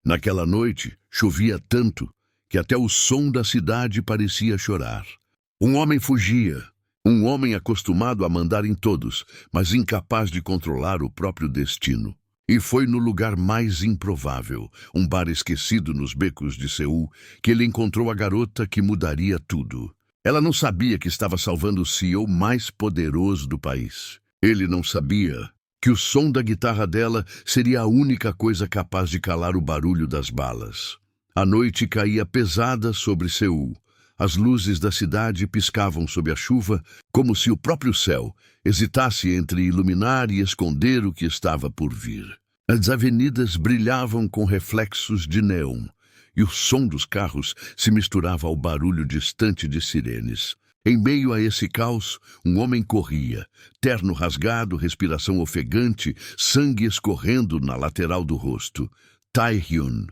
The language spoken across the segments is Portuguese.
Naquela noite, chovia tanto que até o som da cidade parecia chorar. Um homem fugia, um homem acostumado a mandar em todos, mas incapaz de controlar o próprio destino. E foi no lugar mais improvável, um bar esquecido nos becos de Seul, que ele encontrou a garota que mudaria tudo. Ela não sabia que estava salvando o CEO mais poderoso do país. Ele não sabia que o som da guitarra dela seria a única coisa capaz de calar o barulho das balas. A noite caía pesada sobre Seul. As luzes da cidade piscavam sob a chuva, como se o próprio céu hesitasse entre iluminar e esconder o que estava por vir. As avenidas brilhavam com reflexos de neon, e o som dos carros se misturava ao barulho distante de sirenes. Em meio a esse caos, um homem corria, terno rasgado, respiração ofegante, sangue escorrendo na lateral do rosto. Tae-hyun,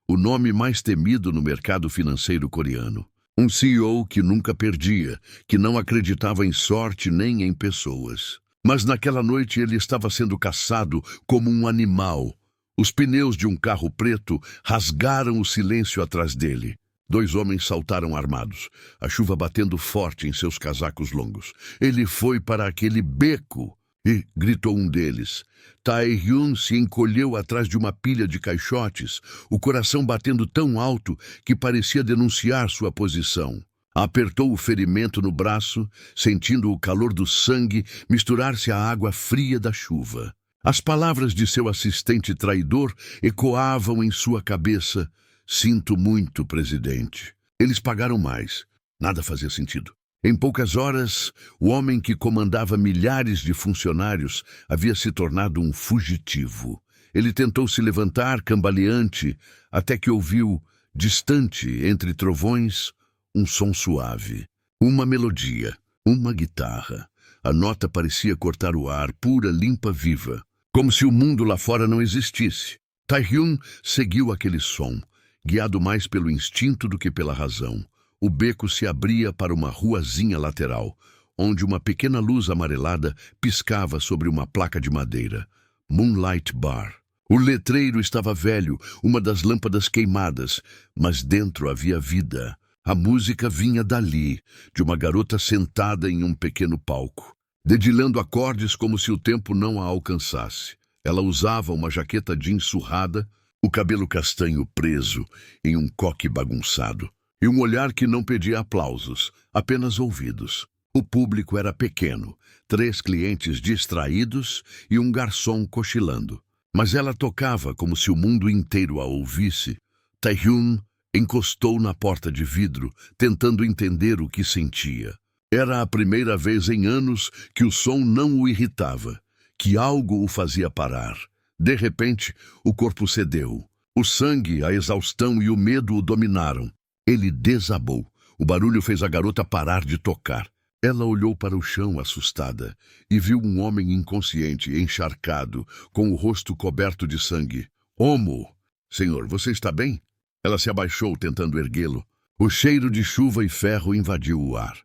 o nome mais temido no mercado financeiro coreano. Um CEO que nunca perdia, que não acreditava em sorte nem em pessoas. Mas naquela noite ele estava sendo caçado como um animal. Os pneus de um carro preto rasgaram o silêncio atrás dele. 2 homens saltaram armados, a chuva batendo forte em seus casacos longos. Ele foi para aquele beco e gritou um deles. Tae-hyun se encolheu atrás de uma pilha de caixotes, o coração batendo tão alto que parecia denunciar sua posição. Apertou o ferimento no braço, sentindo o calor do sangue misturar-se à água fria da chuva. As palavras de seu assistente traidor ecoavam em sua cabeça. Sinto muito, presidente. Eles pagaram mais. Nada fazia sentido. Em poucas horas, o homem que comandava milhares de funcionários havia se tornado um fugitivo. Ele tentou se levantar, cambaleante, até que ouviu, distante, entre trovões, um som suave. Uma melodia, uma guitarra. A nota parecia cortar o ar, pura, limpa, viva. Como se o mundo lá fora não existisse. Tae-hyun seguiu aquele som, guiado mais pelo instinto do que pela razão. O beco se abria para uma ruazinha lateral, onde uma pequena luz amarelada piscava sobre uma placa de madeira. Moonlight Bar. O letreiro estava velho, uma das lâmpadas queimadas, mas dentro havia vida. A música vinha dali, de uma garota sentada em um pequeno palco, dedilhando acordes como se o tempo não a alcançasse. Ela usava uma jaqueta jeans surrada, o cabelo castanho preso em um coque bagunçado, e um olhar que não pedia aplausos, apenas ouvidos. O público era pequeno, 3 clientes distraídos e um garçom cochilando. Mas ela tocava como se o mundo inteiro a ouvisse. Tae-hyun encostou na porta de vidro, tentando entender o que sentia. Era a primeira vez em anos que o som não o irritava, que algo o fazia parar. De repente, o corpo cedeu. O sangue, a exaustão e o medo o dominaram. Ele desabou. O barulho fez a garota parar de tocar. Ela olhou para o chão assustada e viu um homem inconsciente, encharcado, com o rosto coberto de sangue. Homo! Senhor, você está bem? Ela se abaixou, tentando erguê-lo. O cheiro de chuva e ferro invadiu o ar.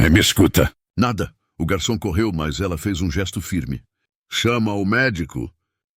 Me escuta. Nada. O garçom correu, mas ela fez um gesto firme. Chama o médico?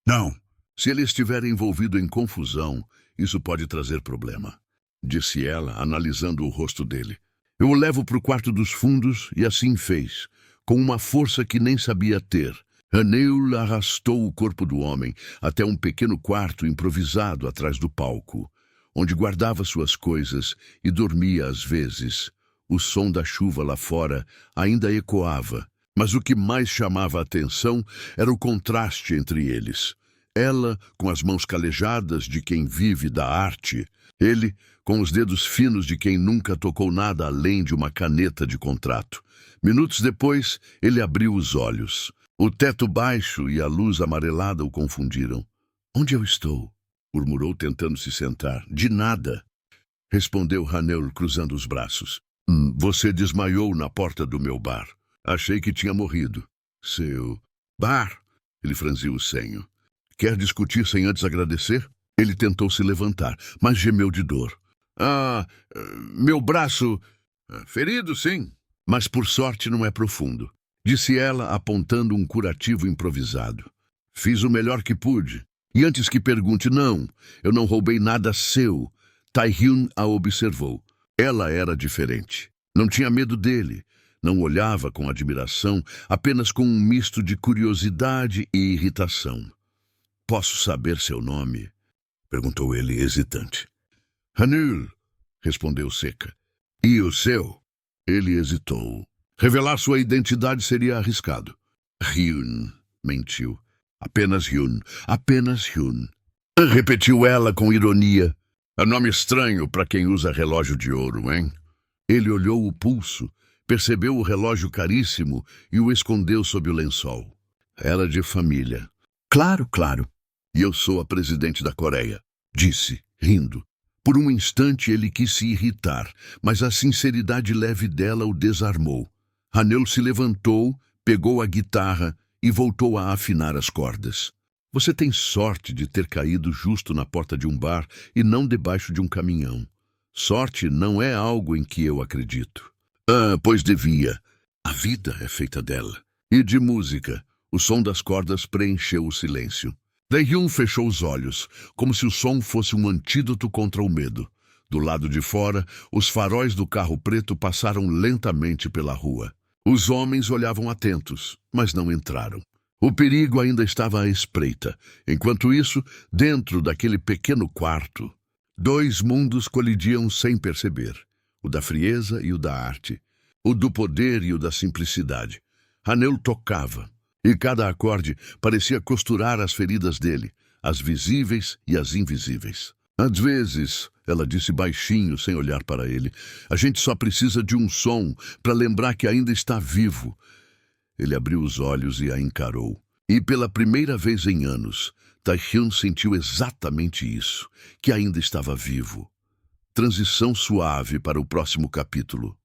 Não. Se ele estiver envolvido em confusão, isso pode trazer problema, disse ela, analisando o rosto dele. Eu o levo para o quarto dos fundos, e assim fez, com uma força que nem sabia ter. Haneul arrastou o corpo do homem até um pequeno quarto improvisado atrás do palco, onde guardava suas coisas e dormia às vezes. O som da chuva lá fora ainda ecoava, mas o que mais chamava a atenção era o contraste entre eles. Ela, com as mãos calejadas de quem vive da arte, ele, com os dedos finos de quem nunca tocou nada além de uma caneta de contrato. Minutos depois, ele abriu os olhos. O teto baixo e a luz amarelada o confundiram. Onde eu estou? Murmurou, tentando se sentar. De nada, respondeu Haneul, cruzando os braços. Você desmaiou na porta do meu bar. Achei que tinha morrido. Seu bar? Ele franziu o senho. Quer discutir sem antes agradecer? Ele tentou se levantar, mas gemeu de dor. Meu braço... Ferido, sim. Mas por sorte não é profundo, disse ela, apontando um curativo improvisado. Fiz o melhor que pude. E antes que pergunte, não, eu não roubei nada seu. Tae-hyun a observou. Ela era diferente. Não tinha medo dele. Não olhava com admiração, apenas com um misto de curiosidade e irritação. Posso saber seu nome? Perguntou ele, hesitante. Hanul, respondeu seca. E o seu? Ele hesitou. Revelar sua identidade seria arriscado. Hyun, mentiu. Apenas Hyun, apenas Hyun. Repetiu ela com ironia. É nome estranho para quem usa relógio de ouro, hein? Ele olhou o pulso, percebeu o relógio caríssimo e o escondeu sob o lençol. Era de família. Claro, claro. E eu sou a presidente da Coreia, disse, rindo. Por um instante ele quis se irritar, mas a sinceridade leve dela o desarmou. Hanul se levantou, pegou a guitarra e voltou a afinar as cordas. Você tem sorte de ter caído justo na porta de um bar e não debaixo de um caminhão. Sorte não é algo em que eu acredito. Ah, pois devia. A vida é feita dela. E de música. O som das cordas preencheu o silêncio. Tae-hyun fechou os olhos, como se o som fosse um antídoto contra o medo. Do lado de fora, os faróis do carro preto passaram lentamente pela rua. Os homens olhavam atentos, mas não entraram. O perigo ainda estava à espreita. Enquanto isso, dentro daquele pequeno quarto, dois mundos colidiam sem perceber. O da frieza e o da arte. O do poder e o da simplicidade. Hanul tocava, e cada acorde parecia costurar as feridas dele, as visíveis e as invisíveis. Às vezes, ela disse baixinho, sem olhar para ele, a gente só precisa de um som para lembrar que ainda está vivo. Ele abriu os olhos e a encarou. E pela primeira vez em anos, Tae-hyun sentiu exatamente isso, que ainda estava vivo. Transição suave para o próximo capítulo.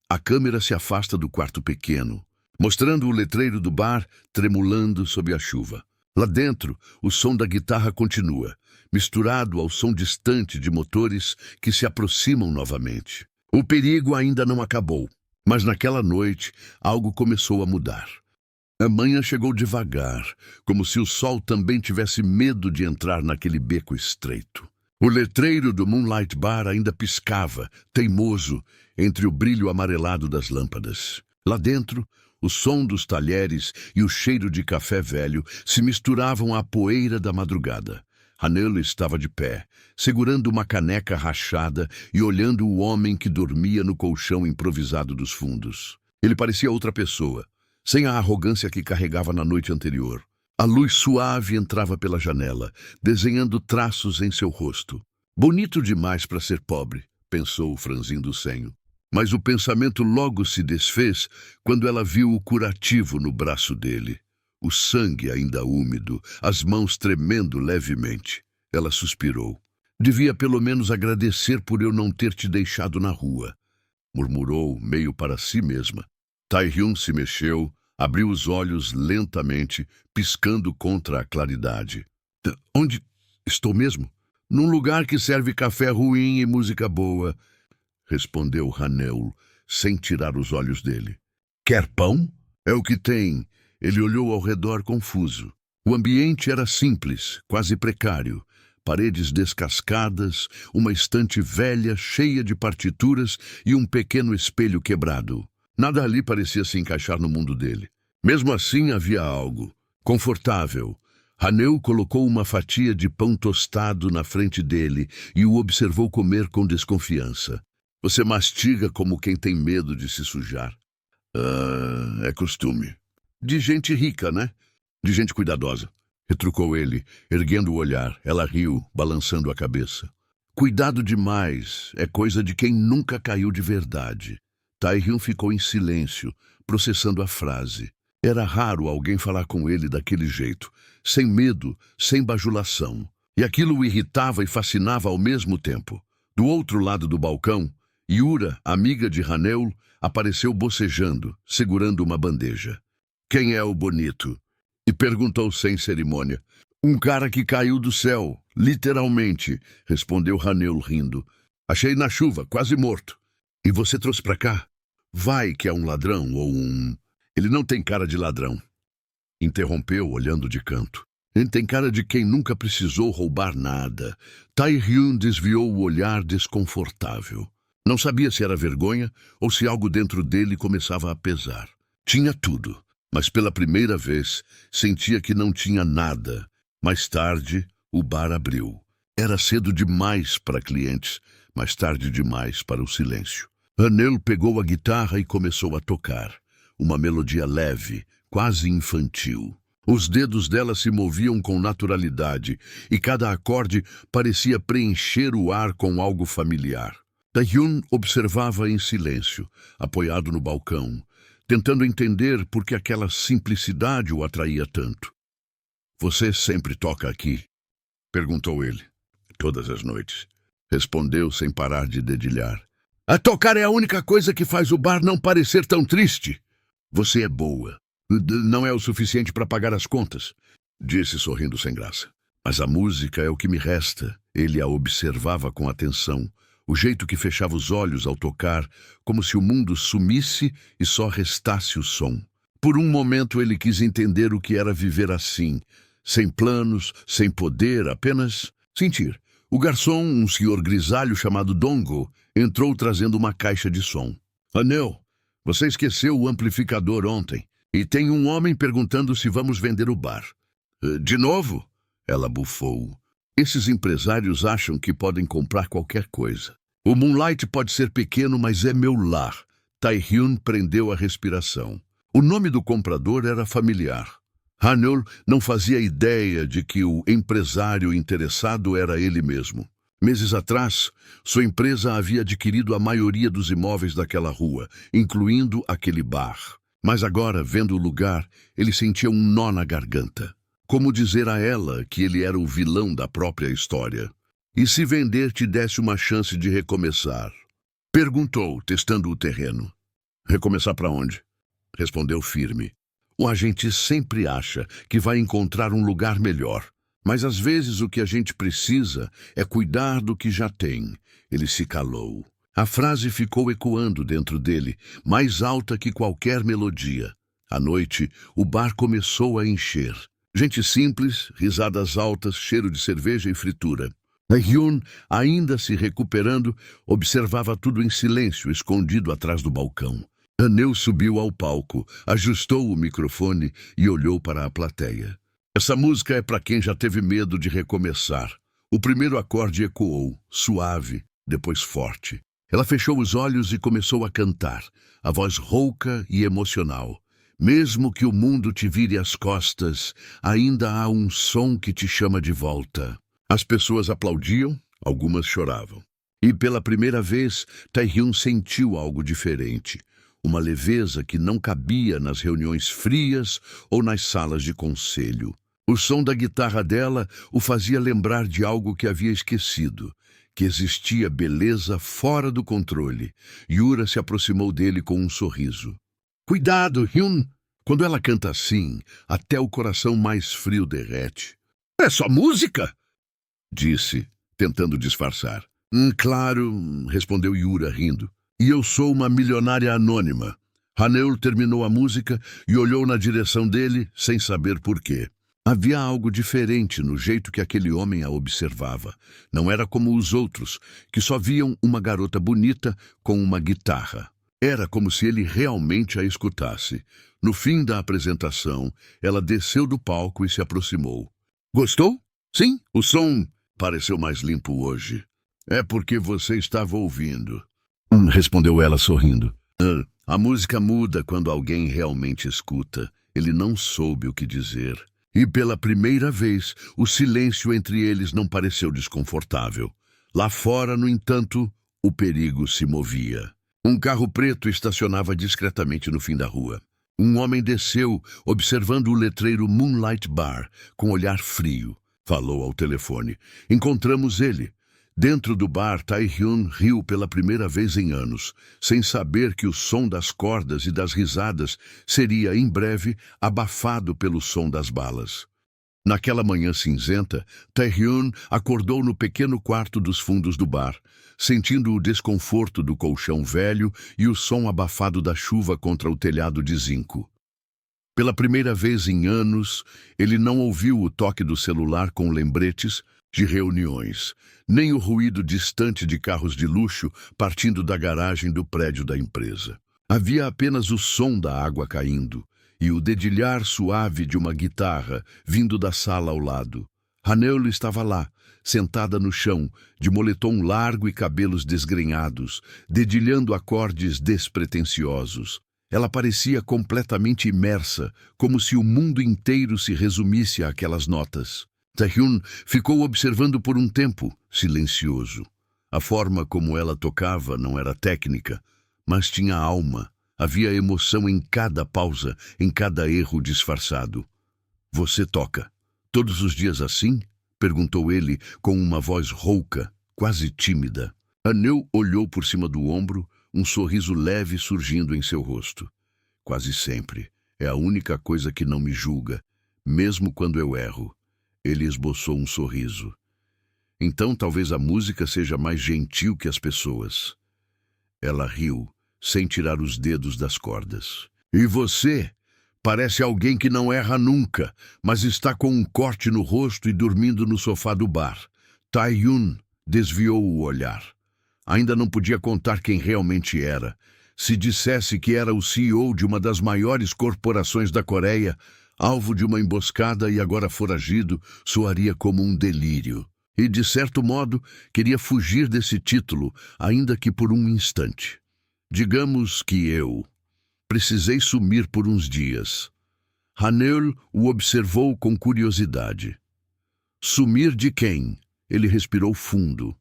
A câmera se afasta do quarto pequeno, mostrando o letreiro do bar tremulando sob a chuva. Lá dentro, o som da guitarra continua, misturado ao som distante de motores que se aproximam novamente. O perigo ainda não acabou. Mas naquela noite, algo começou a mudar. A manhã chegou devagar, como se o sol também tivesse medo de entrar naquele beco estreito. O letreiro do Moonlight Bar ainda piscava, teimoso, entre o brilho amarelado das lâmpadas. Lá dentro, o som dos talheres e o cheiro de café velho se misturavam à poeira da madrugada. Hanul estava de pé, segurando uma caneca rachada e olhando o homem que dormia no colchão improvisado dos fundos. Ele parecia outra pessoa, sem a arrogância que carregava na noite anterior. A luz suave entrava pela janela, desenhando traços em seu rosto. Bonito demais para ser pobre, pensou, franzindo o senho. Mas o pensamento logo se desfez quando ela viu o curativo no braço dele. O sangue ainda úmido, as mãos tremendo levemente. Ela suspirou. Devia pelo menos agradecer por eu não ter te deixado na rua, murmurou, meio para si mesma. Tae-hyun se mexeu, abriu os olhos lentamente, piscando contra a claridade. Onde estou mesmo? Num lugar que serve café ruim e música boa, respondeu Hanul, sem tirar os olhos dele. Quer pão? É o que tem. Ele olhou ao redor confuso. O ambiente era simples, quase precário. Paredes descascadas, uma estante velha cheia de partituras e um pequeno espelho quebrado. Nada ali parecia se encaixar no mundo dele. Mesmo assim havia algo. Confortável. Hanul colocou uma fatia de pão tostado na frente dele e o observou comer com desconfiança. Você mastiga como quem tem medo de se sujar. É costume. De gente rica, né? De gente cuidadosa, retrucou ele, erguendo o olhar. Ela riu, balançando a cabeça. Cuidado demais é coisa de quem nunca caiu de verdade. Tae-hyun ficou em silêncio, processando a frase. Era raro alguém falar com ele daquele jeito, sem medo, sem bajulação. E aquilo o irritava e fascinava ao mesmo tempo. Do outro lado do balcão, Yura, amiga de Hanul, apareceu bocejando, segurando uma bandeja. Quem é o bonito? E perguntou sem cerimônia. Um cara que caiu do céu, literalmente, respondeu Hanul rindo. Achei na chuva, quase morto. E você trouxe pra cá? Vai que é um ladrão ou um... Ele não tem cara de ladrão. Interrompeu, olhando de canto. Ele tem cara de quem nunca precisou roubar nada. Tae-hyun desviou o olhar desconfortável. Não sabia se era vergonha ou se algo dentro dele começava a pesar. Tinha tudo, mas pela primeira vez sentia que não tinha nada. Mais tarde, o bar abriu. Era cedo demais para clientes, mais tarde demais para o silêncio. Hanel pegou a guitarra e começou a tocar. Uma melodia leve, quase infantil. Os dedos dela se moviam com naturalidade e cada acorde parecia preencher o ar com algo familiar. Tae-hyun observava em silêncio, apoiado no balcão, tentando entender por que aquela simplicidade o atraía tanto. "Você sempre toca aqui?" perguntou ele. "Todas as noites", respondeu sem parar de dedilhar. "A tocar é a única coisa que faz o bar não parecer tão triste." "Você é boa. Não é o suficiente para pagar as contas", disse sorrindo sem graça. "Mas a música é o que me resta." Ele a observava com atenção, o jeito que fechava os olhos ao tocar, como se o mundo sumisse e só restasse o som. Por um momento ele quis entender o que era viver assim, sem planos, sem poder, apenas sentir. O garçom, um senhor grisalho chamado Dongo, entrou trazendo uma caixa de som. "Hanel, você esqueceu o amplificador ontem. E tem um homem perguntando se vamos vender o bar." "De novo?" Ela bufou. "Esses empresários acham que podem comprar qualquer coisa. O Moonlight pode ser pequeno, mas é meu lar." Tae-hyun prendeu a respiração. O nome do comprador era familiar. Hanul não fazia ideia de que o empresário interessado era ele mesmo. Meses atrás, sua empresa havia adquirido a maioria dos imóveis daquela rua, incluindo aquele bar. Mas agora, vendo o lugar, ele sentia um nó na garganta. Como dizer a ela que ele era o vilão da própria história? "E se vender te desse uma chance de recomeçar?" perguntou, testando o terreno. "Recomeçar para onde?" respondeu firme. "O agente sempre acha que vai encontrar um lugar melhor. Mas às vezes o que a gente precisa é cuidar do que já tem." Ele se calou. A frase ficou ecoando dentro dele, mais alta que qualquer melodia. À noite, o bar começou a encher. Gente simples, risadas altas, cheiro de cerveja e fritura. Tae-hyun, ainda se recuperando, observava tudo em silêncio, escondido atrás do balcão. Hanel subiu ao palco, ajustou o microfone e olhou para a plateia. "Essa música é para quem já teve medo de recomeçar." O primeiro acorde ecoou, suave, depois forte. Ela fechou os olhos e começou a cantar, a voz rouca e emocional. "Mesmo que o mundo te vire as costas, ainda há um som que te chama de volta." As pessoas aplaudiam, algumas choravam. E pela primeira vez, Tae-hyun sentiu algo diferente. Uma leveza que não cabia nas reuniões frias ou nas salas de conselho. O som da guitarra dela o fazia lembrar de algo que havia esquecido. Que existia beleza fora do controle. Yura se aproximou dele com um sorriso. "Cuidado, Hyun! Quando ela canta assim, até o coração mais frio derrete." "É só música!" disse, tentando disfarçar. Claro", respondeu Yura, rindo. "E eu sou uma milionária anônima." Hanul terminou a música e olhou na direção dele, sem saber por quê. Havia algo diferente no jeito que aquele homem a observava. Não era como os outros, que só viam uma garota bonita com uma guitarra. Era como se ele realmente a escutasse. No fim da apresentação, ela desceu do palco e se aproximou. "Gostou?" "Sim, o som pareceu mais limpo hoje." "É porque você estava ouvindo." Respondeu ela sorrindo. A música muda quando alguém realmente escuta." Ele não soube o que dizer. E pela primeira vez, o silêncio entre eles não pareceu desconfortável. Lá fora, no entanto, o perigo se movia. Um carro preto estacionava discretamente no fim da rua. Um homem desceu, observando o letreiro Moonlight Bar, com olhar frio. Falou ao telefone. "Encontramos ele." Dentro do bar, Tae-hyun riu pela primeira vez em anos, sem saber que o som das cordas e das risadas seria, em breve, abafado pelo som das balas. Naquela manhã cinzenta, Tae-hyun acordou no pequeno quarto dos fundos do bar, sentindo o desconforto do colchão velho e o som abafado da chuva contra o telhado de zinco. Pela primeira vez em anos, ele não ouviu o toque do celular com lembretes de reuniões, nem o ruído distante de carros de luxo partindo da garagem do prédio da empresa. Havia apenas o som da água caindo e o dedilhar suave de uma guitarra vindo da sala ao lado. Haneul estava lá, sentada no chão, de moletom largo e cabelos desgrenhados, dedilhando acordes despretensiosos. Ela parecia completamente imersa, como se o mundo inteiro se resumisse àquelas notas. Tae-hyun ficou observando por um tempo, silencioso. A forma como ela tocava não era técnica, mas tinha alma. Havia emoção em cada pausa, em cada erro disfarçado. "Você toca todos os dias assim?" perguntou ele com uma voz rouca, quase tímida. Haneul olhou por cima do ombro, um sorriso leve surgindo em seu rosto. "Quase sempre. É a única coisa que não me julga, mesmo quando eu erro." Ele esboçou um sorriso. "Então talvez a música seja mais gentil que as pessoas." Ela riu, sem tirar os dedos das cordas. "E você? Parece alguém que não erra nunca, mas está com um corte no rosto e dormindo no sofá do bar." Tae-hyun desviou o olhar. Ainda não podia contar quem realmente era. Se dissesse que era o CEO de uma das maiores corporações da Coreia, alvo de uma emboscada e agora foragido, soaria como um delírio. E, de certo modo, queria fugir desse título, ainda que por um instante. "Digamos que eu precisei sumir por uns dias." Haneul o observou com curiosidade. "Sumir de quem?" Ele respirou fundo.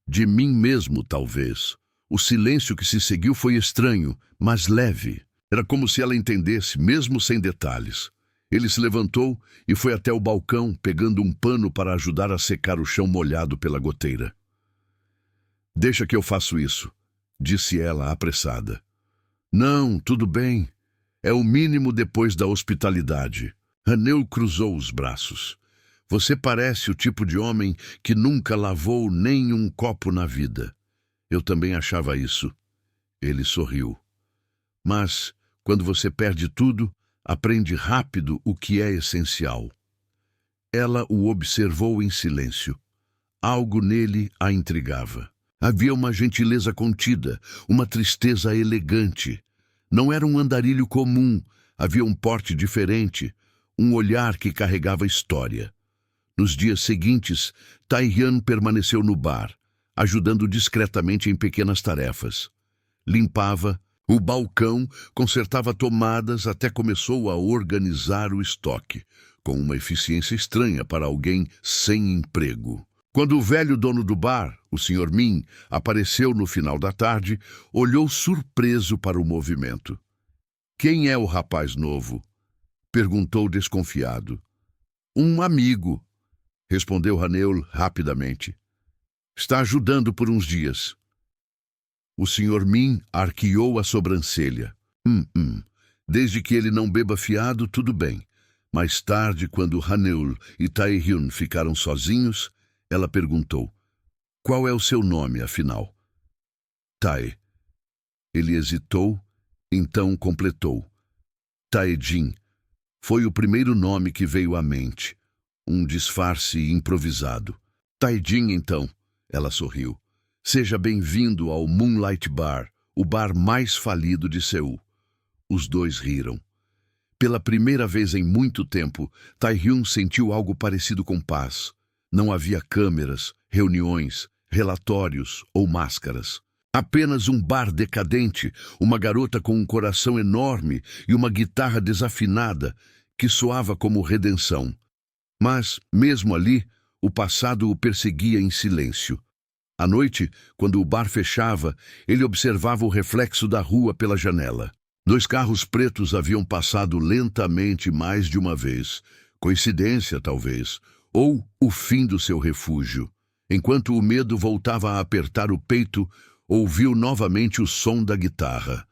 "De mim mesmo, talvez." O silêncio que se seguiu foi estranho, mas leve. Era como se ela entendesse, mesmo sem detalhes. Ele se levantou e foi até o balcão, pegando um pano para ajudar a secar o chão molhado pela goteira. "Deixa que eu faço isso", disse ela, apressada. "Não, tudo bem. É o mínimo depois da hospitalidade." Haneul cruzou os braços. "Você parece o tipo de homem que nunca lavou nem um copo na vida." "Eu também achava isso." Ele sorriu. "Mas, quando você perde tudo, aprende rápido o que é essencial." Ela o observou em silêncio. Algo nele a intrigava. Havia uma gentileza contida, uma tristeza elegante. Não era um andarilho comum, havia um porte diferente, um olhar que carregava história. Nos dias seguintes, Tae-hyun permaneceu no bar, ajudando discretamente em pequenas tarefas. Limpava o balcão, consertava tomadas, até começou a organizar o estoque, com uma eficiência estranha para alguém sem emprego. Quando o velho dono do bar, o Sr. Min, apareceu no final da tarde, olhou surpreso para o movimento. "Quem é o rapaz novo?" perguntou desconfiado. "Um amigo", respondeu Haneul rapidamente. "Está ajudando por uns dias." O Sr. Min arqueou a sobrancelha. Desde que ele não beba fiado, tudo bem." Mais tarde, quando Haneul e Tae-hyun ficaram sozinhos, ela perguntou: "Qual é o seu nome, afinal?" "Tae." Ele hesitou, então completou: "Tae-jin." Foi o primeiro nome que veio à mente, um disfarce improvisado. "Tae-jin, então." Ela sorriu. "Seja bem-vindo ao Moonlight Bar, o bar mais falido de Seul." Os dois riram. Pela primeira vez em muito tempo, Tae-hyun sentiu algo parecido com paz. Não havia câmeras, reuniões, relatórios ou máscaras. Apenas um bar decadente, uma garota com um coração enorme e uma guitarra desafinada que soava como redenção. Mas, mesmo ali, o passado o perseguia em silêncio. À noite, quando o bar fechava, ele observava o reflexo da rua pela janela. 2 carros pretos haviam passado lentamente mais de uma vez. Coincidência, talvez, ou o fim do seu refúgio. Enquanto o medo voltava a apertar o peito, ouviu novamente o som da guitarra.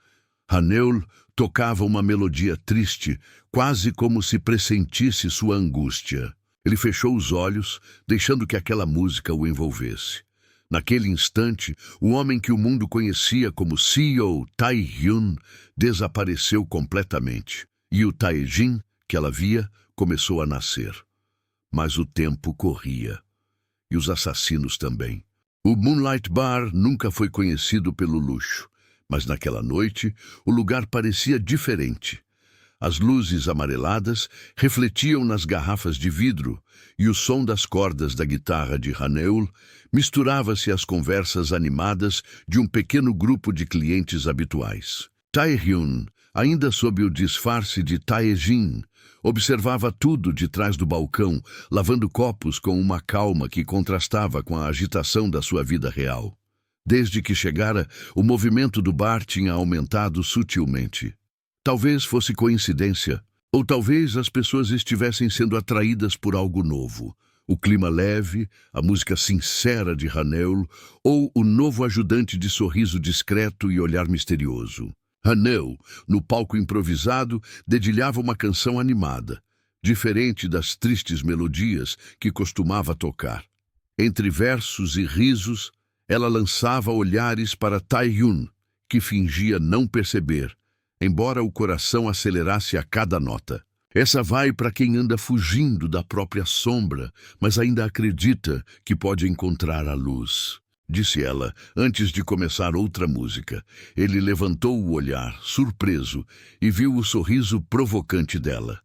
Haneul tocava uma melodia triste, quase como se pressentisse sua angústia. Ele fechou os olhos, deixando que aquela música o envolvesse. Naquele instante, o homem que o mundo conhecia como CEO Tae-hyun desapareceu completamente. e o Taejin, que ela via, começou a nascer. Mas o tempo corria. E os assassinos também. O Moonlight Bar nunca foi conhecido pelo luxo, mas naquela noite o lugar parecia diferente. As luzes amareladas refletiam nas garrafas de vidro e o som das cordas da guitarra de Haneul misturava-se às conversas animadas de um pequeno grupo de clientes habituais. Tae-hyun, ainda sob o disfarce de Tae-jin, observava tudo de trás do balcão, lavando copos com uma calma que contrastava com a agitação da sua vida real. Desde que chegara, o movimento do bar tinha aumentado sutilmente. Talvez fosse coincidência, ou talvez as pessoas estivessem sendo atraídas por algo novo. O clima leve, a música sincera de Haneul, ou o novo ajudante de sorriso discreto e olhar misterioso. Haneul, no palco improvisado, dedilhava uma canção animada, diferente das tristes melodias que costumava tocar. Entre versos e risos, ela lançava olhares para Tae-hyun, que fingia não perceber, embora o coração acelerasse a cada nota. Essa vai para quem anda fugindo da própria sombra, mas ainda acredita que pode encontrar a luz, disse ela, antes de começar outra música. Ele levantou o olhar, surpreso, e viu o sorriso provocante dela.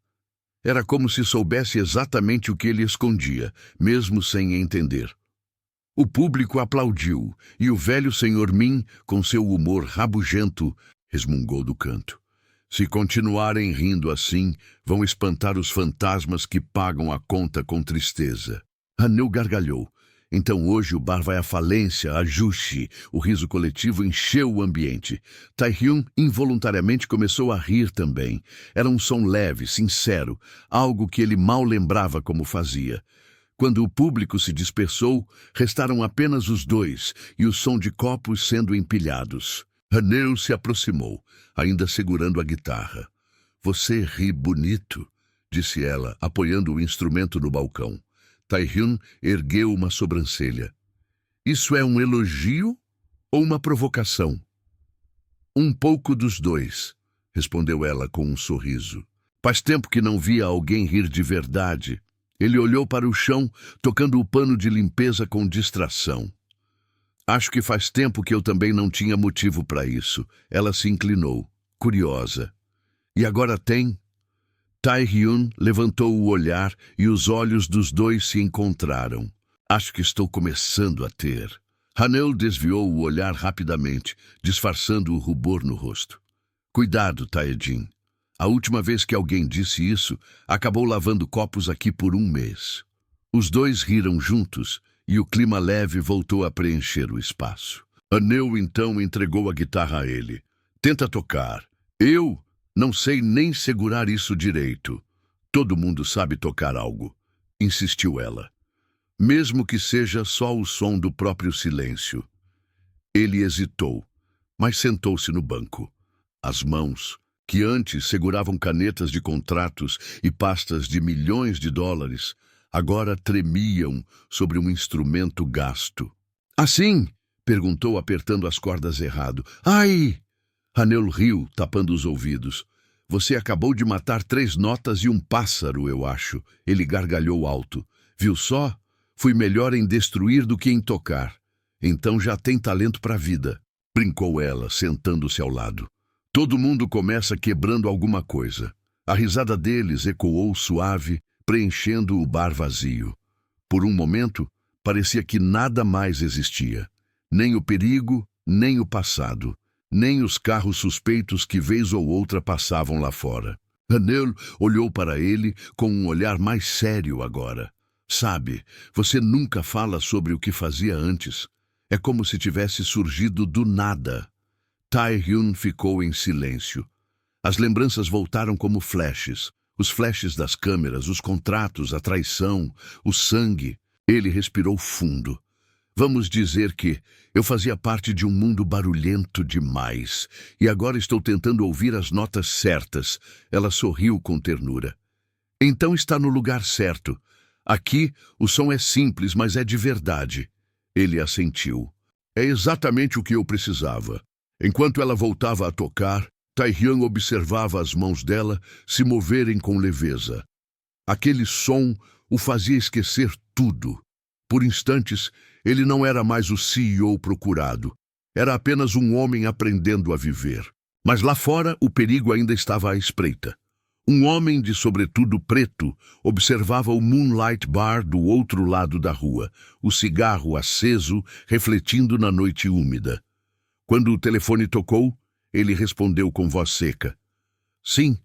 Era como se soubesse exatamente o que ele escondia, mesmo sem entender. O público aplaudiu, e o velho Sr. Min, com seu humor rabugento, resmungou do canto. Se continuarem rindo assim, vão espantar os fantasmas que pagam a conta com tristeza. Haneul gargalhou. Então hoje o bar vai à falência, ajuste. O riso coletivo encheu o ambiente. Tae-hyun involuntariamente começou a rir também. Era um som leve, sincero, algo que ele mal lembrava como fazia. Quando o público se dispersou, restaram apenas os dois e o som de copos sendo empilhados. Haneul se aproximou, ainda segurando a guitarra. Você ri bonito, disse ela, apoiando o instrumento no balcão. Tae-hyun ergueu uma sobrancelha. Isso é um elogio ou uma provocação? Um pouco dos dois, respondeu ela com um sorriso. Faz tempo que não via alguém rir de verdade. Ele olhou para o chão, tocando o pano de limpeza com distração. Acho que faz tempo que eu também não tinha motivo para isso. Ela se inclinou, curiosa. E agora tem? Tae-hyun levantou o olhar e os olhos dos dois se encontraram. Acho que estou começando a ter. Haneul desviou o olhar rapidamente, disfarçando o rubor no rosto. Cuidado, Tae-jin. A última vez que alguém disse isso, acabou lavando copos aqui por um mês. Os dois riram juntos e o clima leve voltou a preencher o espaço. Haneul então entregou a guitarra a ele. Tenta tocar. Eu não sei nem segurar isso direito. Todo mundo sabe tocar algo, insistiu ela. Mesmo que seja só o som do próprio silêncio. Ele hesitou, mas sentou-se no banco. As mãos, que antes seguravam canetas de contratos e pastas de milhões de dólares, agora tremiam sobre um instrumento gasto. Assim? Perguntou, apertando as cordas errado. Ai! Haneul riu, tapando os ouvidos. Você acabou de matar 3 notas e um pássaro, eu acho. Ele gargalhou alto. Viu só? Fui melhor em destruir do que em tocar. Então já tem talento para a vida. Brincou ela, sentando-se ao lado. Todo mundo começa quebrando alguma coisa. A risada deles ecoou suave, preenchendo o bar vazio. Por um momento, parecia que nada mais existia. Nem o perigo, nem o passado. Nem os carros suspeitos que vez ou outra passavam lá fora. Haneul olhou para ele com um olhar mais sério agora. Sabe, você nunca fala sobre o que fazia antes. É como se tivesse surgido do nada. Tae-hyun ficou em silêncio. As lembranças voltaram como flashes. Os flashes das câmeras, os contratos, a traição, o sangue. Ele respirou fundo. Vamos dizer que eu fazia parte de um mundo barulhento demais, e agora estou tentando ouvir as notas certas. Ela sorriu com ternura. Então está no lugar certo. Aqui, o som é simples, mas é de verdade. Ele assentiu. É exatamente o que eu precisava. Enquanto ela voltava a tocar, Tae-hyun observava as mãos dela se moverem com leveza. Aquele som o fazia esquecer tudo. Por instantes, ele não era mais o CEO procurado. Era apenas um homem aprendendo a viver. Mas lá fora, o perigo ainda estava à espreita. Um homem de sobretudo preto observava o Moonlight Bar do outro lado da rua, o cigarro aceso refletindo na noite úmida. Quando o telefone tocou, ele respondeu com voz seca. Sim,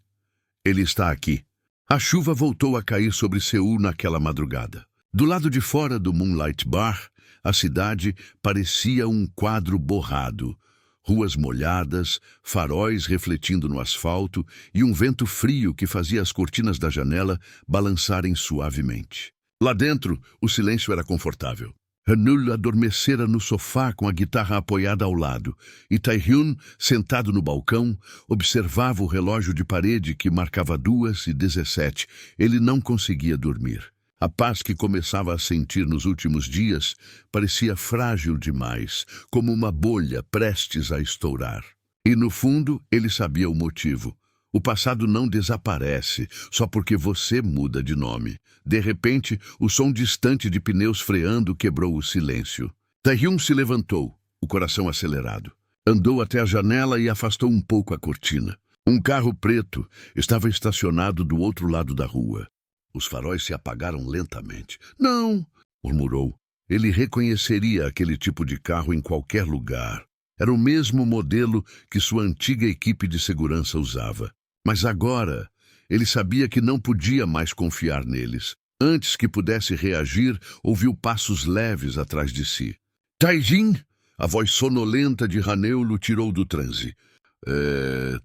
ele está aqui. A chuva voltou a cair sobre Seul naquela madrugada. Do lado de fora do Moonlight Bar, a cidade parecia um quadro borrado. Ruas molhadas, faróis refletindo no asfalto e um vento frio que fazia as cortinas da janela balançarem suavemente. Lá dentro, o silêncio era confortável. Hanul adormecera no sofá com a guitarra apoiada ao lado, e Tae-hyun, sentado no balcão, observava o relógio de parede que marcava 2h17. Ele não conseguia dormir. A paz que começava a sentir nos últimos dias parecia frágil demais, como uma bolha prestes a estourar. E no fundo, ele sabia o motivo. O passado não desaparece só porque você muda de nome. De repente, o som distante de pneus freando quebrou o silêncio. Tae-hyun se levantou, o coração acelerado. Andou até a janela e afastou um pouco a cortina. Um carro preto estava estacionado do outro lado da rua. Os faróis se apagaram lentamente. Não, murmurou. Ele reconheceria aquele tipo de carro em qualquer lugar. Era o mesmo modelo que sua antiga equipe de segurança usava. Mas agora, ele sabia que não podia mais confiar neles. Antes que pudesse reagir, ouviu passos leves atrás de si. Tae-jin! A voz sonolenta de Hanul o tirou do transe.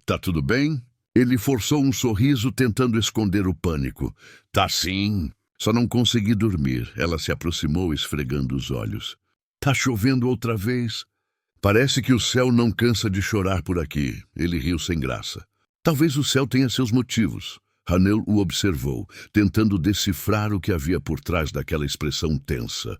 Tá tudo bem? Ele forçou um sorriso tentando esconder o pânico. Tá sim. Só não consegui dormir. Ela se aproximou esfregando os olhos. Tá chovendo outra vez? Parece que o céu não cansa de chorar por aqui. Ele riu sem graça. Talvez o céu tenha seus motivos. Hanul o observou, tentando decifrar o que havia por trás daquela expressão tensa.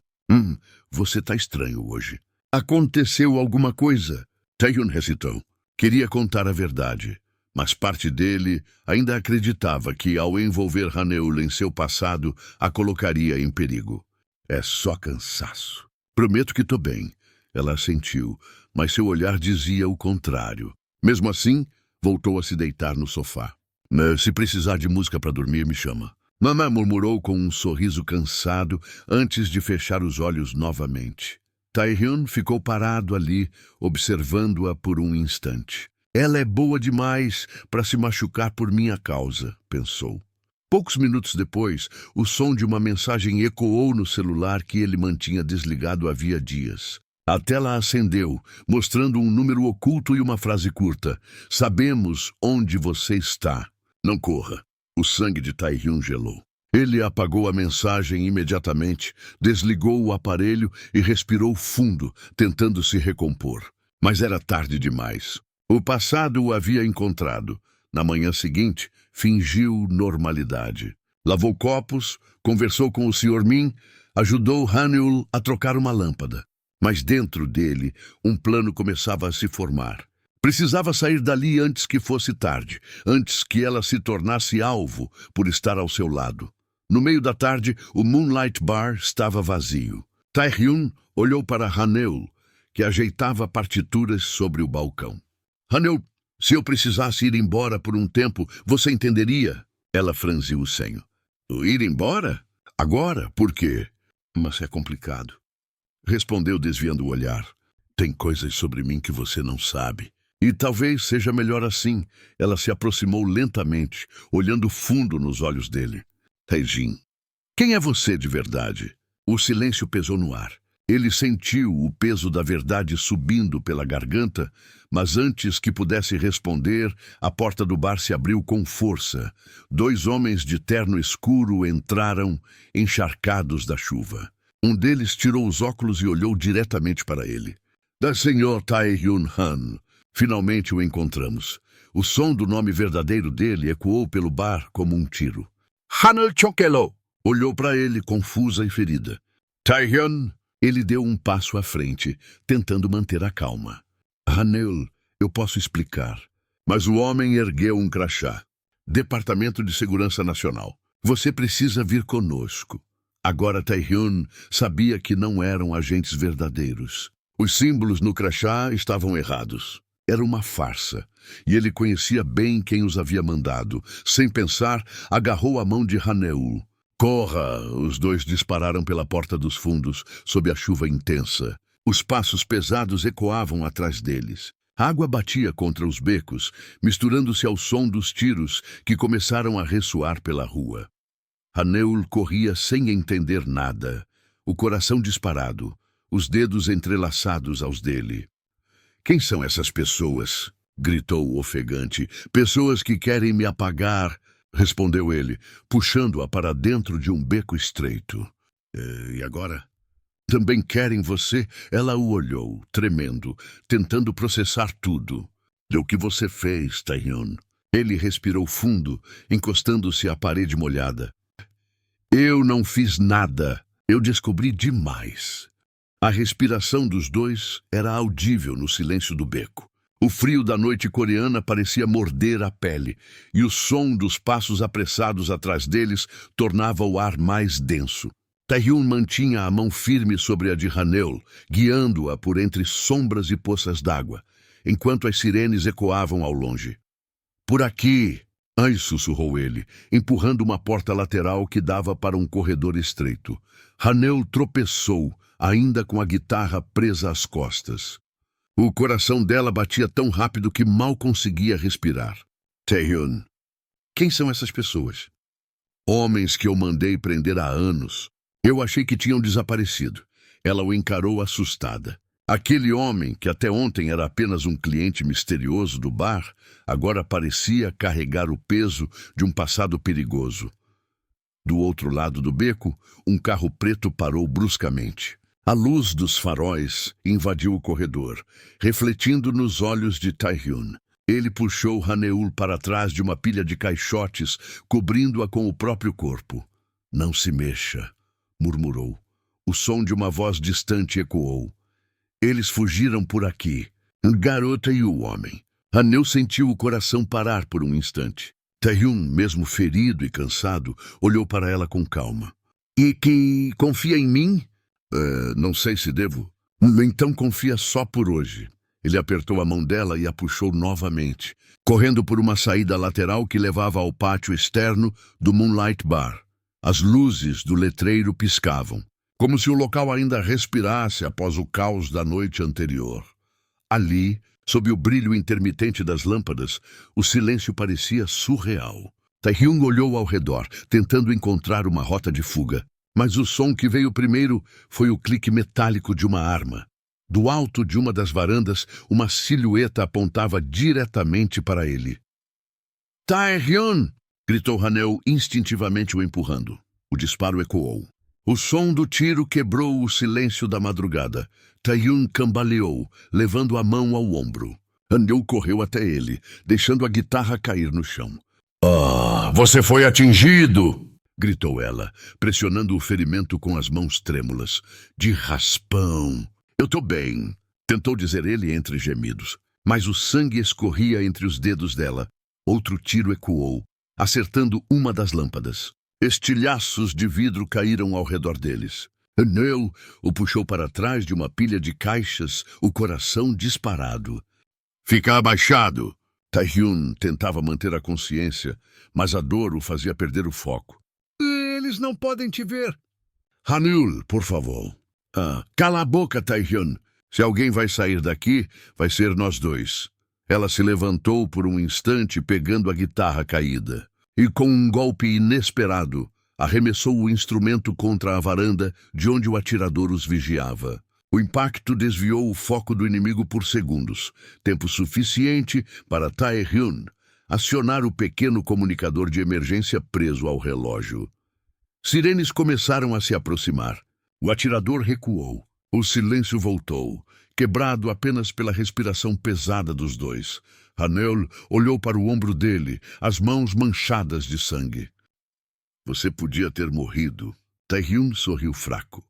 Você tá estranho hoje. Aconteceu alguma coisa? Tae-hyun hesitou. Queria contar a verdade. Mas parte dele ainda acreditava que, ao envolver Hanul em seu passado, a colocaria em perigo. É só cansaço. Prometo que tô bem. Ela assentiu, mas seu olhar dizia o contrário. Mesmo assim, voltou a se deitar no sofá. Se precisar de música para dormir, me chama. Mamãe murmurou com um sorriso cansado antes de fechar os olhos novamente. Tae-hyun ficou parado ali, observando-a por um instante. Ela é boa demais para se machucar por minha causa, pensou. Poucos minutos depois, o som de uma mensagem ecoou no celular que ele mantinha desligado havia dias. A tela acendeu, mostrando um número oculto e uma frase curta. Sabemos onde você está. Não corra. O sangue de Tae-hyun gelou. Ele apagou a mensagem imediatamente, desligou o aparelho e respirou fundo, tentando se recompor. Mas era tarde demais. O passado o havia encontrado. Na manhã seguinte, fingiu normalidade. Lavou copos, conversou com o Sr. Min, ajudou Hanul a trocar uma lâmpada. Mas dentro dele, um plano começava a se formar. Precisava sair dali antes que fosse tarde, antes que ela se tornasse alvo por estar ao seu lado. No meio da tarde, o Moonlight Bar estava vazio. Tae-hyun olhou para Hanul, que ajeitava partituras sobre o balcão. Hanul, se eu precisasse ir embora por um tempo, você entenderia? Ela franziu o senho. Ir embora? Agora? Por quê? Mas é complicado. Respondeu desviando o olhar. Tem coisas sobre mim que você não sabe. E talvez seja melhor assim. Ela se aproximou lentamente, olhando fundo nos olhos dele. Tae-jin, quem é você de verdade? O silêncio pesou no ar. Ele sentiu o peso da verdade subindo pela garganta, mas antes que pudesse responder, a porta do bar se abriu com força. 2 homens de terno escuro entraram, encharcados da chuva. Um deles tirou os óculos e olhou diretamente para ele. Da Sr. Tae-hyun Han. Finalmente o encontramos. O som do nome verdadeiro dele ecoou pelo bar como um tiro. Hanul Chokelo! Olhou para ele, confusa e ferida. Tae-hyun! Ele deu um passo à frente, tentando manter a calma. Hanul, eu posso explicar. Mas o homem ergueu um crachá. Departamento de Segurança Nacional. Você precisa vir conosco. Agora Tae-hyun sabia que não eram agentes verdadeiros. Os símbolos no crachá estavam errados. Era uma farsa, e ele conhecia bem quem os havia mandado. Sem pensar, agarrou a mão de Haneul. Corra! Os dois dispararam pela porta dos fundos, sob a chuva intensa. Os passos pesados ecoavam atrás deles. A água batia contra os becos, misturando-se ao som dos tiros que começaram a ressoar pela rua. Haneul corria sem entender nada, o coração disparado, os dedos entrelaçados aos dele. Quem são essas pessoas? Gritou ofegante. Pessoas que querem me apagar, respondeu ele, puxando-a para dentro de um beco estreito. E agora? Também querem você? Ela o olhou, tremendo, tentando processar tudo. O que você fez, Tae-hyun? Ele respirou fundo, encostando-se à parede molhada. Eu não fiz nada. Eu descobri demais. A respiração dos dois era audível no silêncio do beco. O frio da noite coreana parecia morder a pele, e o som dos passos apressados atrás deles tornava o ar mais denso. Tae-hyun mantinha a mão firme sobre a de Haneul, guiando-a por entre sombras e poças d'água, enquanto as sirenes ecoavam ao longe. Por aqui! Ai, sussurrou ele, empurrando uma porta lateral que dava para um corredor estreito. Haneul tropeçou, ainda com a guitarra presa às costas. O coração dela batia tão rápido que mal conseguia respirar. Tae-hyun. Quem são essas pessoas? Homens que eu mandei prender há anos. Eu achei que tinham desaparecido. Ela o encarou assustada. Aquele homem, que até ontem era apenas um cliente misterioso do bar, agora parecia carregar o peso de um passado perigoso. Do outro lado do beco, um carro preto parou bruscamente. A luz dos faróis invadiu o corredor, refletindo nos olhos de Tae-hyun. Ele puxou Haneul para trás de uma pilha de caixotes, cobrindo-a com o próprio corpo. Não se mexa, murmurou. O som de uma voz distante ecoou. Eles fugiram por aqui. A garota e o homem. Haneul sentiu o coração parar por um instante. Tae-hyun, mesmo ferido e cansado, olhou para ela com calma. E que confia em mim? Não sei se devo. Então confia só por hoje. Ele apertou a mão dela e a puxou novamente, correndo por uma saída lateral que levava ao pátio externo do Moonlight Bar. As luzes do letreiro piscavam, como se o local ainda respirasse após o caos da noite anterior. Ali, sob o brilho intermitente das lâmpadas, o silêncio parecia surreal. Tae-hyun olhou ao redor, tentando encontrar uma rota de fuga. Mas o som que veio primeiro foi o clique metálico de uma arma. Do alto de uma das varandas, uma silhueta apontava diretamente para ele. Tae-hyun! Gritou Haneul, instintivamente o empurrando. O disparo ecoou. O som do tiro quebrou o silêncio da madrugada. Tae-hyun cambaleou, levando a mão ao ombro. Haneul correu até ele, deixando a guitarra cair no chão. Você foi atingido! Gritou ela, pressionando o ferimento com as mãos trêmulas. De raspão. Eu tô bem, tentou dizer ele entre gemidos. Mas o sangue escorria entre os dedos dela. Outro tiro ecoou, acertando uma das lâmpadas. Estilhaços de vidro caíram ao redor deles. Haneul o puxou para trás de uma pilha de caixas, o coração disparado. Fica abaixado! Tae-hyun tentava manter a consciência, mas a dor o fazia perder o foco. Eles não podem te ver. Haneul, por favor. Cala a boca, Tae-hyun. Se alguém vai sair daqui, vai ser nós dois. Ela se levantou por um instante, pegando a guitarra caída. E com um golpe inesperado, arremessou o instrumento contra a varanda de onde o atirador os vigiava. O impacto desviou o foco do inimigo por segundos, tempo suficiente para Tae-hyun acionar o pequeno comunicador de emergência preso ao relógio. Sirenes começaram a se aproximar. O atirador recuou. O silêncio voltou, quebrado apenas pela respiração pesada dos dois. Haneul olhou para o ombro dele, as mãos manchadas de sangue. Você podia ter morrido. Tae-hyun sorriu fraco.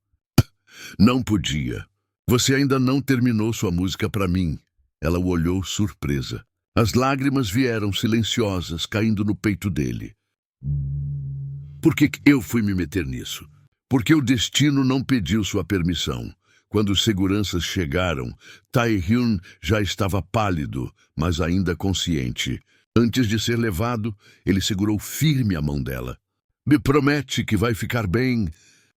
Não podia. Você ainda não terminou sua música para mim. Ela o olhou surpresa. As lágrimas vieram silenciosas, caindo no peito dele. Por que eu fui me meter nisso? Porque o destino não pediu sua permissão. Quando os seguranças chegaram, Tae-hyun já estava pálido, mas ainda consciente. Antes de ser levado, ele segurou firme a mão dela. Me promete que vai ficar bem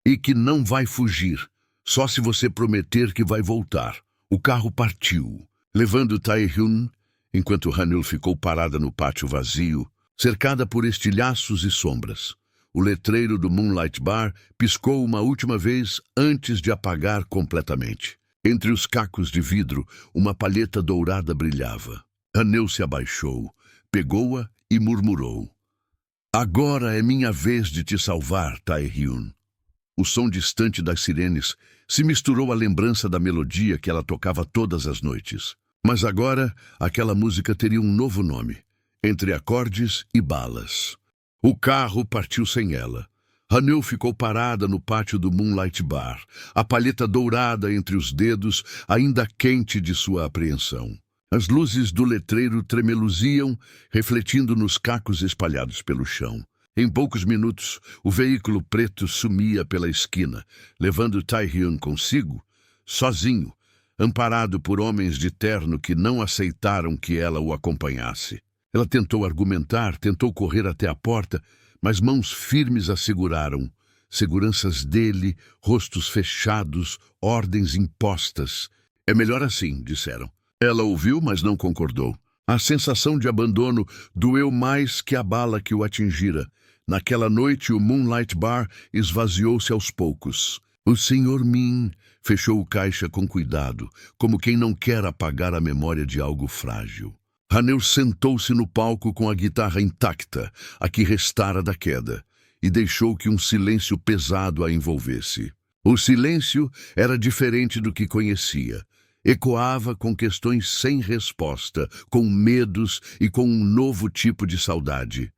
e que não vai fugir. Só se você prometer que vai voltar. O carro partiu, levando Tae-hyun, enquanto Hanul ficou parada no pátio vazio, cercada por estilhaços e sombras. O letreiro do Moonlight Bar piscou uma última vez antes de apagar completamente. Entre os cacos de vidro, uma palheta dourada brilhava. Hanul se abaixou, pegou-a e murmurou. Agora é minha vez de te salvar, Tae-hyun. O som distante das sirenes se misturou à lembrança da melodia que ela tocava todas as noites. Mas agora, aquela música teria um novo nome, Entre Acordes e Balas. O carro partiu sem ela. Hanul ficou parada no pátio do Moonlight Bar, a palheta dourada entre os dedos, ainda quente de sua apreensão. As luzes do letreiro tremeluziam, refletindo nos cacos espalhados pelo chão. Em poucos minutos, o veículo preto sumia pela esquina, levando Tae-hyun consigo, sozinho, amparado por homens de terno que não aceitaram que ela o acompanhasse. Ela tentou argumentar, tentou correr até a porta, mas mãos firmes a seguraram. Seguranças dele, rostos fechados, ordens impostas. É melhor assim, disseram. Ela ouviu, mas não concordou. A sensação de abandono doeu mais que a bala que o atingira. Naquela noite, o Moonlight Bar esvaziou-se aos poucos. O Sr. Min fechou o caixa com cuidado, como quem não quer apagar a memória de algo frágil. Hanul sentou-se no palco com a guitarra intacta, a que restara da queda, e deixou que um silêncio pesado a envolvesse. O silêncio era diferente do que conhecia. Ecoava com questões sem resposta, com medos e com um novo tipo de saudade.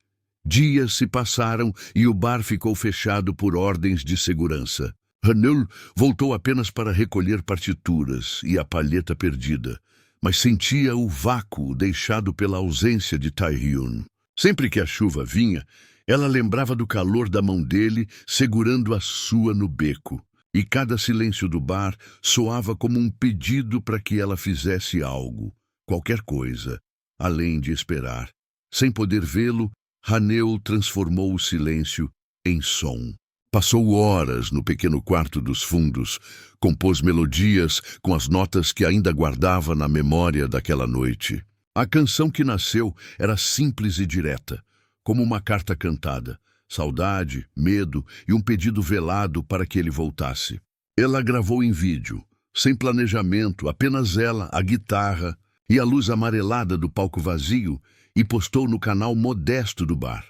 Dias se passaram e o bar ficou fechado por ordens de segurança. Hanul voltou apenas para recolher partituras e a palheta perdida, mas sentia o vácuo deixado pela ausência de Tae-hyun. Sempre que a chuva vinha, ela lembrava do calor da mão dele segurando a sua no beco. E cada silêncio do bar soava como um pedido para que ela fizesse algo, qualquer coisa, além de esperar. Sem poder vê-lo, Hanul transformou o silêncio em som. Passou horas no pequeno quarto dos fundos, compôs melodias com as notas que ainda guardava na memória daquela noite. A canção que nasceu era simples e direta, como uma carta cantada. Saudade, medo e um pedido velado para que ele voltasse. Ela gravou em vídeo, sem planejamento, apenas ela, a guitarra e a luz amarelada do palco vazio, e postou no canal modesto do bar.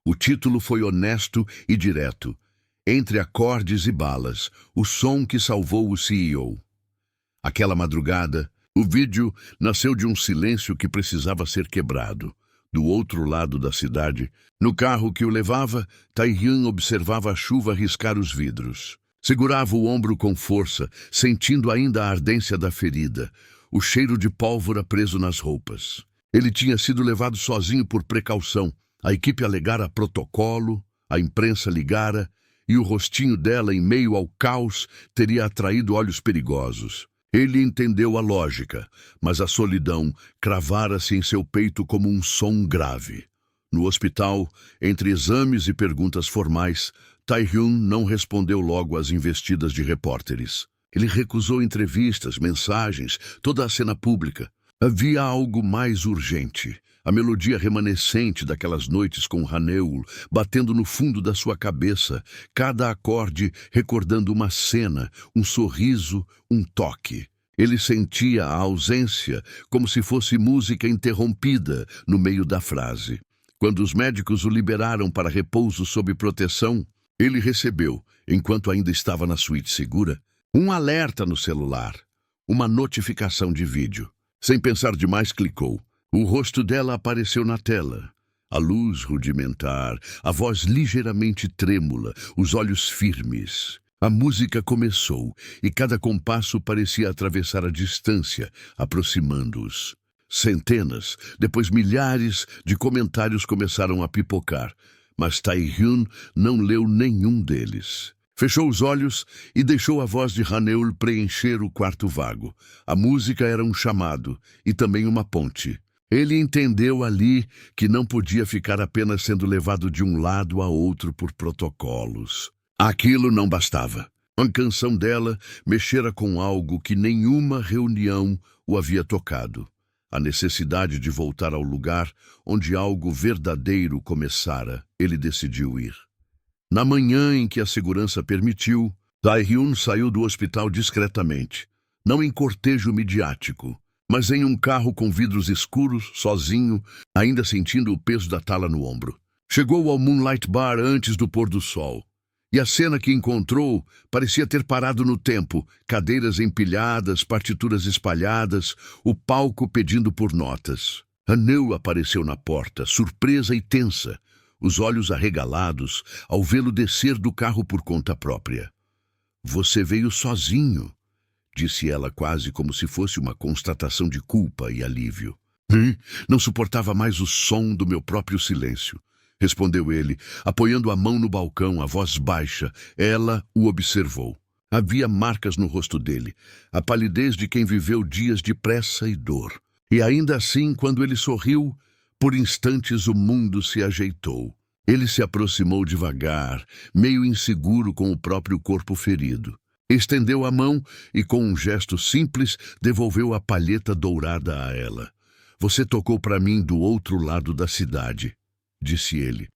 O título foi honesto e direto. Entre Acordes e Balas, o som que salvou o CEO. Aquela madrugada, o vídeo nasceu de um silêncio que precisava ser quebrado. Do outro lado da cidade, no carro que o levava, Tae-hyun observava a chuva riscar os vidros. Segurava o ombro com força, sentindo ainda a ardência da ferida, o cheiro de pólvora preso nas roupas. Ele tinha sido levado sozinho por precaução. A equipe alegara protocolo, a imprensa ligara, e o rostinho dela, em meio ao caos, teria atraído olhos perigosos. Ele entendeu a lógica, mas a solidão cravara-se em seu peito como um som grave. No hospital, entre exames e perguntas formais, Tae-hyun não respondeu logo às investidas de repórteres. Ele recusou entrevistas, mensagens, toda a cena pública. Havia algo mais urgente. A melodia remanescente daquelas noites com Hanul batendo no fundo da sua cabeça, cada acorde recordando uma cena, um sorriso, um toque. Ele sentia a ausência como se fosse música interrompida no meio da frase. Quando os médicos o liberaram para repouso sob proteção, ele recebeu, enquanto ainda estava na suíte segura, um alerta no celular, uma notificação de vídeo. Sem pensar demais, clicou. O rosto dela apareceu na tela. A luz rudimentar, a voz ligeiramente trêmula, os olhos firmes. A música começou, e cada compasso parecia atravessar a distância, aproximando-os. Centenas, depois milhares de comentários começaram a pipocar, mas Tae-hyun não leu nenhum deles. Fechou os olhos e deixou a voz de Haneul preencher o quarto vago. A música era um chamado e também uma ponte. Ele entendeu ali que não podia ficar apenas sendo levado de um lado a outro por protocolos. Aquilo não bastava. A canção dela mexera com algo que nenhuma reunião o havia tocado. A necessidade de voltar ao lugar onde algo verdadeiro começara. Ele decidiu ir. Na manhã em que a segurança permitiu, Tae-hyun saiu do hospital discretamente, não em cortejo midiático, mas em um carro com vidros escuros, sozinho, ainda sentindo o peso da tala no ombro. Chegou ao Moonlight Bar antes do pôr do sol, e a cena que encontrou parecia ter parado no tempo, cadeiras empilhadas, partituras espalhadas, o palco pedindo por notas. Haneul apareceu na porta, surpresa e tensa, os olhos arregalados ao vê-lo descer do carro por conta própria. "Você veio sozinho", disse ela quase como se fosse uma constatação de culpa e alívio. Não suportava mais o som do meu próprio silêncio", respondeu ele, apoiando a mão no balcão, a voz baixa. Ela o observou. Havia marcas no rosto dele, a palidez de quem viveu dias de pressa e dor. E ainda assim, quando ele sorriu, por instantes o mundo se ajeitou. Ele se aproximou devagar, meio inseguro com o próprio corpo ferido. Estendeu a mão e, com um gesto simples, devolveu a palheta dourada a ela. "Você tocou para mim do outro lado da cidade", disse ele.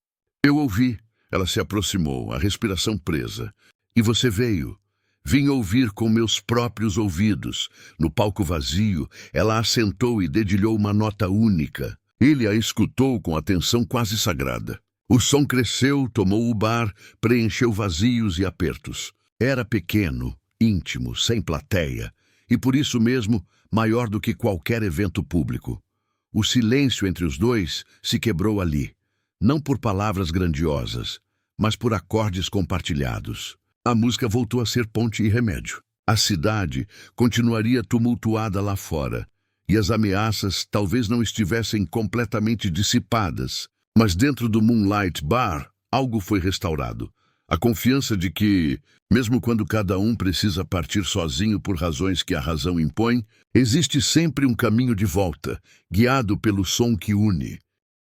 "Eu ouvi." Ela se aproximou, a respiração presa. "E você veio." "Vim ouvir com meus próprios ouvidos." No palco vazio, ela assentou e dedilhou uma nota única. Ele a escutou com atenção quase sagrada. O som cresceu, tomou o bar, preencheu vazios e apertos. Era pequeno, íntimo, sem plateia, e por isso mesmo maior do que qualquer evento público. O silêncio entre os dois se quebrou ali, não por palavras grandiosas, mas por acordes compartilhados. A música voltou a ser ponte e remédio. A cidade continuaria tumultuada lá fora, e as ameaças talvez não estivessem completamente dissipadas, mas dentro do Moonlight Bar algo foi restaurado. A confiança de que, mesmo quando cada um precisa partir sozinho por razões que a razão impõe, existe sempre um caminho de volta, guiado pelo som que une.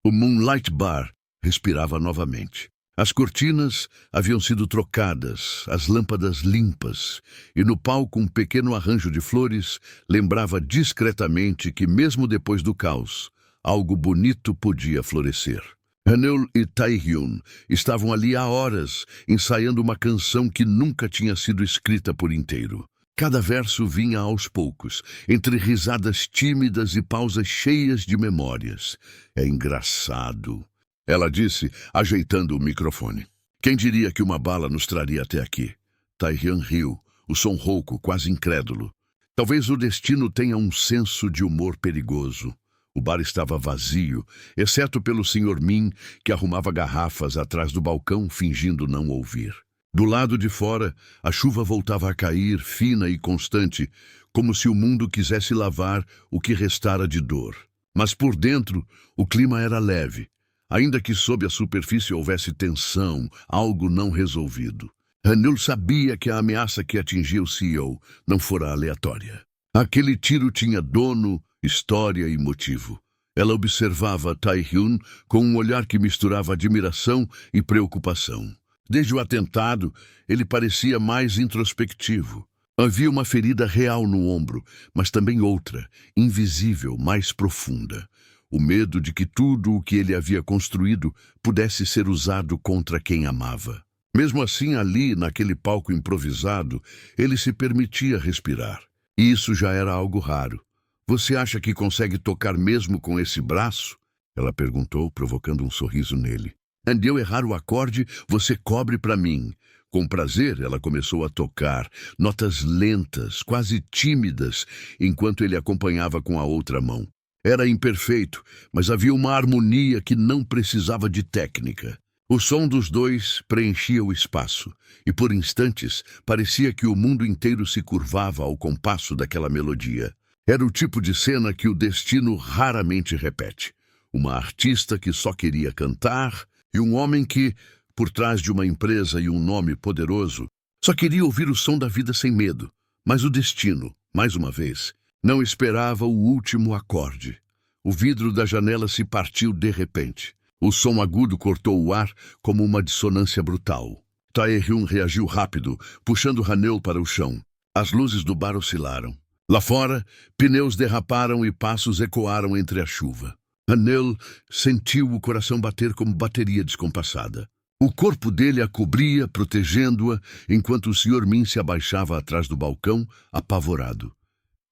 O Moonlight Bar respirava novamente. As cortinas haviam sido trocadas, as lâmpadas limpas, e no palco um pequeno arranjo de flores lembrava discretamente que, mesmo depois do caos, algo bonito podia florescer. Haneul e Tae-hyun estavam ali há horas, ensaiando uma canção que nunca tinha sido escrita por inteiro. Cada verso vinha aos poucos, entre risadas tímidas e pausas cheias de memórias. "É engraçado", ela disse, ajeitando o microfone. "Quem diria que uma bala nos traria até aqui?" Tae-hyun riu, o som rouco, quase incrédulo. "Talvez o destino tenha um senso de humor perigoso." O bar estava vazio, exceto pelo Sr. Min, que arrumava garrafas atrás do balcão, fingindo não ouvir. Do lado de fora, a chuva voltava a cair, fina e constante, como se o mundo quisesse lavar o que restara de dor. Mas por dentro, o clima era leve, ainda que sob a superfície houvesse tensão, algo não resolvido. Haneul sabia que a ameaça que atingia o CEO não fora aleatória. Aquele tiro tinha dono, história e motivo. Ela observava Tae-hyun com um olhar que misturava admiração e preocupação. Desde o atentado, ele parecia mais introspectivo. Havia uma ferida real no ombro, mas também outra, invisível, mais profunda. O medo de que tudo o que ele havia construído pudesse ser usado contra quem amava. Mesmo assim, ali, naquele palco improvisado, ele se permitia respirar. E isso já era algo raro. "Você acha que consegue tocar mesmo com esse braço?" ela perguntou, provocando um sorriso nele. "Se eu errar o acorde, você cobre para mim." Com prazer, ela começou a tocar, notas lentas, quase tímidas, enquanto ele acompanhava com a outra mão. Era imperfeito, mas havia uma harmonia que não precisava de técnica. O som dos dois preenchia o espaço, e por instantes parecia que o mundo inteiro se curvava ao compasso daquela melodia. Era o tipo de cena que o destino raramente repete. Uma artista que só queria cantar e um homem que, por trás de uma empresa e um nome poderoso, só queria ouvir o som da vida sem medo. Mas o destino, mais uma vez, não esperava o último acorde. O vidro da janela se partiu de repente. O som agudo cortou o ar como uma dissonância brutal. Tae-hyun reagiu rápido, puxando Hanul para o chão. As luzes do bar oscilaram. Lá fora, pneus derraparam e passos ecoaram entre a chuva. Hanul sentiu o coração bater como bateria descompassada. O corpo dele a cobria, protegendo-a, enquanto o Sr. Min se abaixava atrás do balcão, apavorado.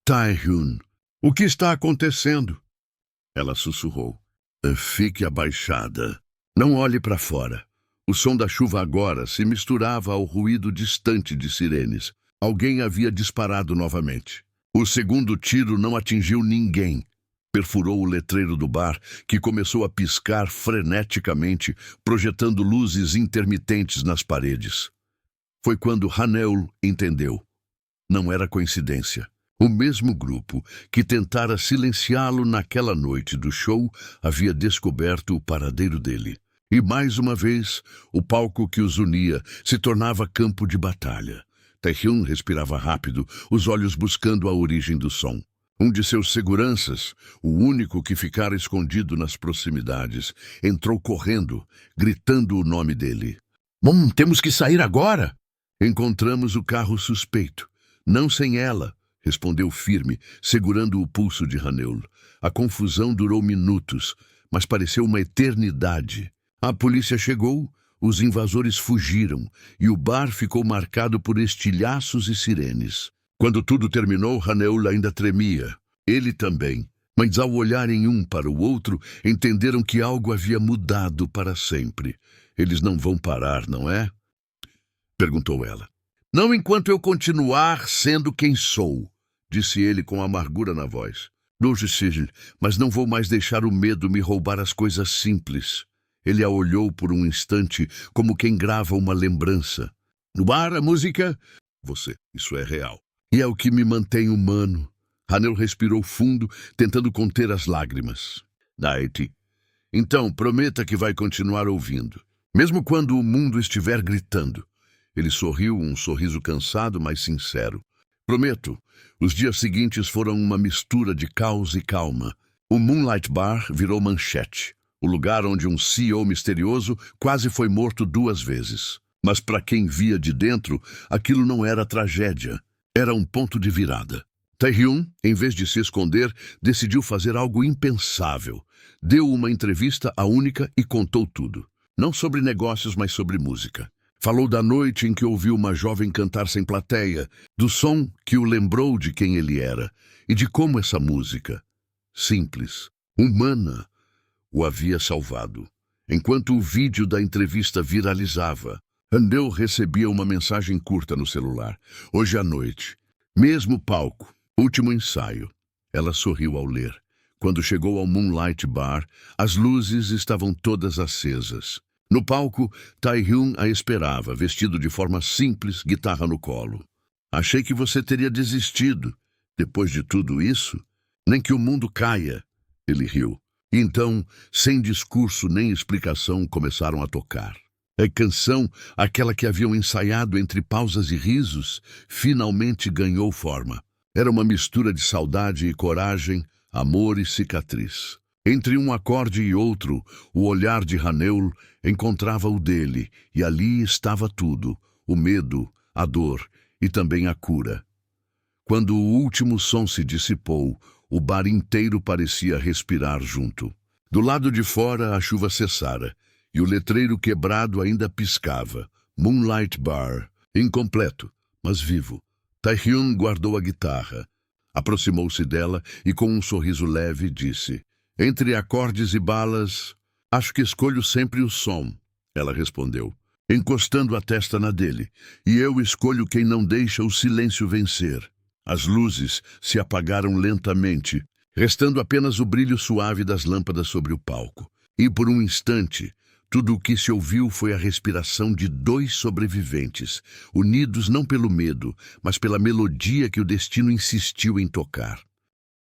Tae-hyun, o que está acontecendo? Ela sussurrou. Fique abaixada. Não olhe para fora. O som da chuva agora se misturava ao ruído distante de sirenes. Alguém havia disparado novamente. O segundo tiro não atingiu ninguém. Perfurou o letreiro do bar, que começou a piscar freneticamente, projetando luzes intermitentes nas paredes. Foi quando Hanul entendeu. Não era coincidência. O mesmo grupo que tentara silenciá-lo naquela noite do show havia descoberto o paradeiro dele. E mais uma vez, o palco que os unia se tornava campo de batalha. Tae-hyun respirava rápido, os olhos buscando a origem do som. Um de seus seguranças, o único que ficara escondido nas proximidades, entrou correndo, gritando o nome dele. Temos que sair agora! Encontramos o carro suspeito. Não sem ela, respondeu firme, segurando o pulso de Hanul. A confusão durou minutos, mas pareceu uma eternidade. A polícia chegou, os invasores fugiram, e o bar ficou marcado por estilhaços e sirenes. Quando tudo terminou, Hanul ainda tremia. Ele também. Mas ao olharem um para o outro, entenderam que algo havia mudado para sempre. Eles não vão parar, não é? Perguntou ela. Não enquanto eu continuar sendo quem sou, disse ele com amargura na voz. Hoje, Sigil, mas não vou mais deixar o medo me roubar as coisas simples. Ele a olhou por um instante, como quem grava uma lembrança. No bar, a música? Você, isso é real. E é o que me mantém humano. Hanul respirou fundo, tentando conter as lágrimas. Naiti, então prometa que vai continuar ouvindo, mesmo quando o mundo estiver gritando. Ele sorriu, um sorriso cansado, mas sincero. Prometo. Os dias seguintes foram uma mistura de caos e calma. O Moonlight Bar virou manchete. O lugar onde um CEO misterioso quase foi morto 2 vezes. Mas para quem via de dentro, aquilo não era tragédia. Era um ponto de virada. Tae-hyun, em vez de se esconder, decidiu fazer algo impensável. Deu uma entrevista à Única e contou tudo. Não sobre negócios, mas sobre música. Falou da noite em que ouviu uma jovem cantar sem plateia, do som que o lembrou de quem ele era, e de como essa música, simples, humana, o havia salvado. Enquanto o vídeo da entrevista viralizava, Hanul recebia uma mensagem curta no celular. Hoje à noite. Mesmo palco. Último ensaio. Ela sorriu ao ler. Quando chegou ao Moonlight Bar, as luzes estavam todas acesas. No palco, Tae-hyun a esperava, vestido de forma simples, guitarra no colo. Achei que você teria desistido. Depois de tudo isso, nem que o mundo caia. Ele riu. Então, sem discurso nem explicação, começaram a tocar. A canção, aquela que haviam ensaiado entre pausas e risos, finalmente ganhou forma. Era uma mistura de saudade e coragem, amor e cicatriz. Entre um acorde e outro, o olhar de Hanul encontrava o dele, e ali estava tudo, o medo, a dor e também a cura. Quando o último som se dissipou, o bar inteiro parecia respirar junto. Do lado de fora, a chuva cessara, e o letreiro quebrado ainda piscava. Moonlight Bar, incompleto, mas vivo. Tae-hyun guardou a guitarra. Aproximou-se dela e, com um sorriso leve, disse: Entre acordes e balas, acho que escolho sempre o som. Ela respondeu, encostando a testa na dele. E eu escolho quem não deixa o silêncio vencer. As luzes se apagaram lentamente, restando apenas o brilho suave das lâmpadas sobre o palco. E por um instante, tudo o que se ouviu foi a respiração de 2 sobreviventes, unidos não pelo medo, mas pela melodia que o destino insistiu em tocar.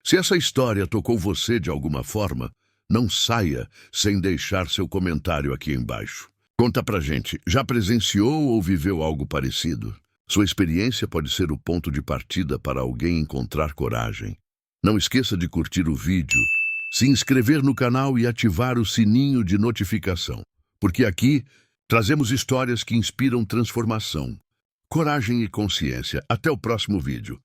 Se essa história tocou você de alguma forma, não saia sem deixar seu comentário aqui embaixo. Conta pra gente, já presenciou ou viveu algo parecido? Sua experiência pode ser o ponto de partida para alguém encontrar coragem. Não esqueça de curtir o vídeo, se inscrever no canal e ativar o sininho de notificação, porque aqui trazemos histórias que inspiram transformação, coragem e consciência. Até o próximo vídeo.